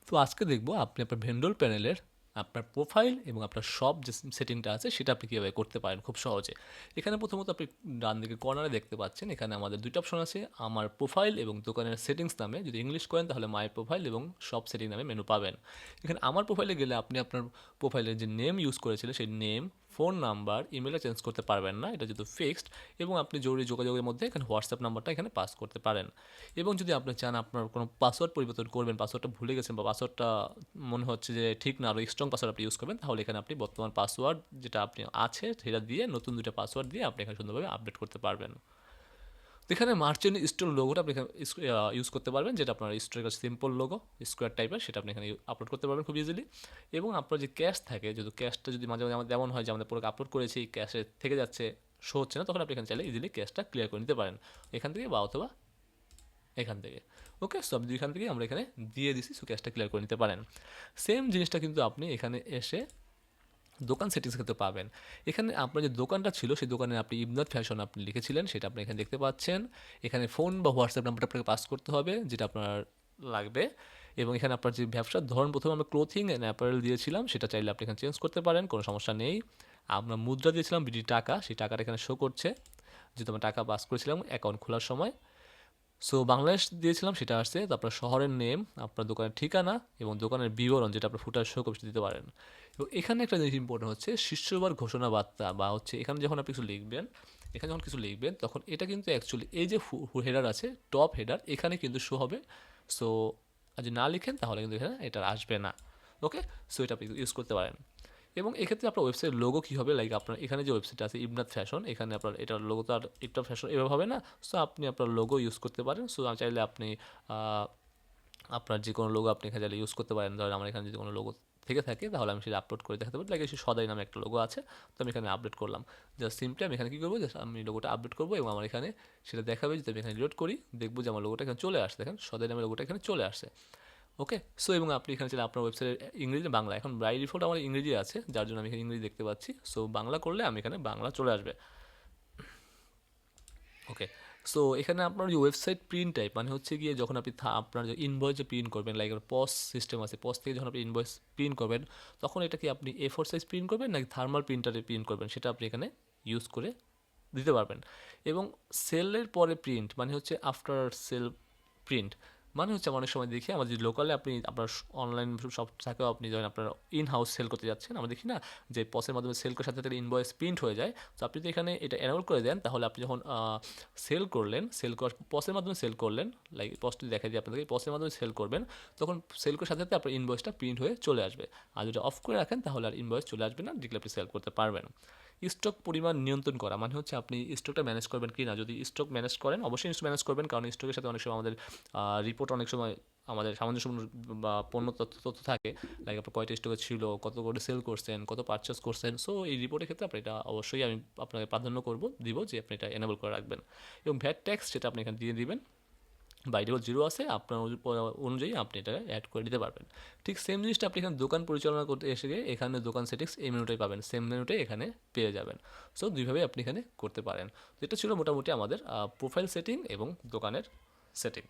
তো আজকে দেখব আপনি আপনার ভেন্ডর প্যানেলের আপনার প্রোফাইল এবং আপনার সব যে সেটিংটা আছে সেটা আপনি কীভাবে করতে পারেন খুব সহজে। এখানে প্রথমত আপনি ডান দিকে কর্নারে দেখতে পাচ্ছেন, এখানে আমাদের দুইটা অপশন আছে, আমার প্রোফাইল এবং দোকানের সেটিংস নামে। যদি ইংলিশ করেন তাহলে মাই প্রোফাইল এবং সব সেটিং নামে মেনু পাবেন। এখানে আমার প্রোফাইলে গেলে আপনি আপনার প্রোফাইলের যে নেম ইউজ করেছিলেন সেই নেম, ফোন নাম্বার, ইমেলটা চেঞ্জ করতে পারবেন না, এটা যেহেতু ফিক্সড। এবং আপনি জরুরি যোগাযোগের মধ্যে এখানে হোয়াটসঅ্যাপ নাম্বারটা এখানে পাস করতে পারেন। এবং যদি আপনি চান আপনার কোনো পাসওয়ার্ড পরিবর্তন করবেন, পাসওয়ার্ডটা ভুলে গেছেন বা পাসওয়ার্ডটা মনে হচ্ছে যে ঠিক না, আরও স্ট্রং পাসওয়ার্ড আপনি ইউজ করবেন, তাহলে এখানে আপনি বর্তমান পাসওয়ার্ড যেটা আপনি আছে সেটা দিয়ে নতুন দুটো পাসওয়ার্ড দিয়ে আপনি এখানে সুন্দরভাবে আপডেট করতে পারবেন। তো এখানে মার্চেন্ট স্টোর লোগোটা আপনি এখানে ইউজ করতে পারবেন, যেটা আপনার স্টোরের সিম্পল লোগো স্কোয়ার টাইপের, সেটা আপনি এখানে আপলোড করতে পারবেন খুব ইজিলি। এবং আপনার যে ক্যাশ থাকে, যদি ক্যাশটা যদি মাঝে মাঝে আমাদের যেমন হয় যে আমাদের পুরো আপলোড করেছি ক্যাশে থেকে যাচ্ছে, শো হচ্ছে না, তখন আপনি এখানে চাইলে ইজিলি ক্যাশটা ক্লিয়ার করে নিতে পারেন এখান থেকে বা অথবা এখান থেকে। ওকে, সব দুইখান থেকে আমরা এখানে দিয়ে দিছি, সো ক্যাশটা ক্লিয়ার করে নিতে পারেন। সেম জিনিসটা কিন্তু আপনি এখানে এসে দোকান সেটিংস ক্ষেত্রে পাবেন। এখানে আপনার যে দোকানটা ছিল সেই দোকানে আপনি ইমদাদ ফ্যাশন আপনি লিখেছিলেন, সেটা আপনি এখানে দেখতে পাচ্ছেন। এখানে ফোন বা হোয়াটসঅ্যাপ নাম্বারটা আপনাকে পাস করতে হবে যেটা আপনার লাগবে। এবং এখানে আপনার যে ব্যবসার ধরন, প্রথমে আমরা ক্লোথিং অ্যান্ড অ্যাপারেল দিয়েছিলাম, সেটা চাইলে আপনি এখানে চেঞ্জ করতে পারেন, কোনো সমস্যা নেই। আমরা মুদ্রা দিয়েছিলাম বিডি টাকা, সেই টাকাটা এখানে শো করছে যেহেতু আমরা টাকা পাস করেছিলাম অ্যাকাউন্ট খোলার সময়। সো বাংলাদেশ দিয়েছিলাম, সেটা আসছে। তো আপনার শহরের নেম, আপনার দোকানের ঠিকানা এবং দোকানের বিবরণ যেটা আপনার ফুটার শো কপি দিতে পারেন। এবং এখানে একটা জিনিস ইম্পর্টেন্ট হচ্ছে শীর্ষবার ঘোষণা বার্তা, বা হচ্ছে এখানে যখন আপনি কিছু লিখবেন, এখানে যখন কিছু লিখবেন তখন এটা কিন্তু অ্যাকচুয়ালি এই যে হেডার আছে, টপ হেডার, এখানে কিন্তু শো হবে। সো যদি না লিখেন তাহলে কিন্তু এখানে এটা আসবে না। ওকে, সো এটা আপনি ইউজ করতে পারেন। এবং এক্ষেত্রে আপনার ওয়েবসাইট লোগো কী হবে, লাইক আপনার এখানে যে ওয়েবসাইট আছে ইবনাথ ফ্যাশন, এখানে আপনার এটার লোগো তো আর ইবনাথ ফ্যাশন এভাবে হবে না। সো আপনি আপনার লোগো ইউজ করতে পারেন। সো চাইলে আপনি আপনার যে কোনো লোগো আপনি এখানে চাইলে ইউজ করতে পারেন। ধরেন আমার এখানে যদি কোনো লোগো থেকে থাকে তাহলে আমি সেটা আপলোড করে দেখাতে পারি। লাইক এসে সদাই নামে একটা লোগো আছে, তো আমি এখানে আপডেট করলাম। জাস্ট সিম্পলি আমি এখানে কী করবো, জাস্ট আমি লোগোটা আপডেট করবো এবং আমার এখানে সেটা দেখাবে। যদি আমি এখানে রিলোড করি, দেখবো যে আমার লোগোটা এখানে চলে আসছে। দেখেন সদাই নামের লোগোটা এখানে চলে আসছে। ওকে, সো এবং আপনি এখানে চাইলে আপনার ওয়েবসাইটের ইংরেজি বাংলা, এখন বাই ডিফল্ট আমার ইংরেজি আছে যার জন্য আমি এখানে ইংরেজি দেখতে পাচ্ছি। সো বাংলা করলে আমি এখানে বাংলা চলে আসবে। ওকে, সো এখানে আপনার যে ওয়েবসাইট প্রিন্ট টাইপ, মানে হচ্ছে গিয়ে যখন আপনি আপনার যে ইনভয়েস যে প্রিন্ট করবেন, লাইক পস সিস্টেম আছে, পস থেকে যখন আপনি ইনভয়েস প্রিন্ট করবেন, তখন এটা কি আপনি A4 সাইজ প্রিন্ট করবেন নাকি থার্মাল প্রিন্টারে প্রিন্ট করবেন, সেটা আপনি এখানে ইউজ করে দিতে পারবেন। এবং সেলের পরে প্রিন্ট মানে হচ্ছে আফটার সেল প্রিন্ট, মানে হচ্ছে আমরা অনেক সময় দেখি আমাদের যে লোকালে আপনি আপনার অনলাইন সব থাকেও, আপনি যখন আপনার ইন হাউস সেল করতে যাচ্ছেন, আমরা দেখি না যে পসের মাধ্যমে সেল করার সাথে সাথে ইনভয়েস প্রিন্ট হয়ে যায়। তো আপনি যদি এখানে এটা এনাবল করে দেন, তাহলে আপনি যখন সেল করলেন, সেল করার পসের মাধ্যমে সেল করলেন, লাইক পসটি দেখা দিয়ে আপনাদেরকে পসের মাধ্যমে সেল করবেন, তখন সেল করার সাথে সাথে আপনার ইনভয়েসটা প্রিন্ট হয়ে চলে আসবে। আর যদি অফ করে রাখেন তাহলে আর ইনভয়েস চলে আসবে না, ডিরেক্টলি আপনি সেল করতে পারবেন। স্টক পরিমাণ নিয়ন্ত্রণ করা মানে হচ্ছে আপনি স্টকটা ম্যানেজ করবেন কি না। যদি স্টক ম্যানেজ করেন, অবশ্যই স্টক ম্যানেজ করবেন, কারণ স্টকের সাথে অনেক সময় আমাদের রিপোর্ট অনেক সময় আমাদের সামঞ্জস্যপূর্ণ বা পণ্য তথ্য থাকে, লাইক আপনার কয়টা স্টকে ছিল, কত করে সেল করছেন, কত পারচেস করছেন। সো এই রিপোর্টের ক্ষেত্রে আপনি এটা অবশ্যই আমি আপনাকে প্রাধান্য দিব যে আপনি এটা এনেবল করে রাখবেন। এবং ভ্যাট ট্যাক্স সেটা আপনি এখানে দিয়ে দিবেন, বাই ডিফল্ট জিরো আছে, আপনার অনুযায়ী আপনি এটা অ্যাড করে দিতে পারবেন। ঠিক সেম জিনিসটা আপনি এখানে দোকান পরিচালনা করতে এসে গিয়ে এখানে দোকান সেটিংস এই মেনুটাই পাবেন, সেম মেনুটাই এখানে পেয়ে যাবেন। সো দুইভাবেই আপনি এখানে করতে পারেন। তো এটা ছিল মোটামুটি আমাদের প্রোফাইল সেটিং এবং দোকানের সেটিং।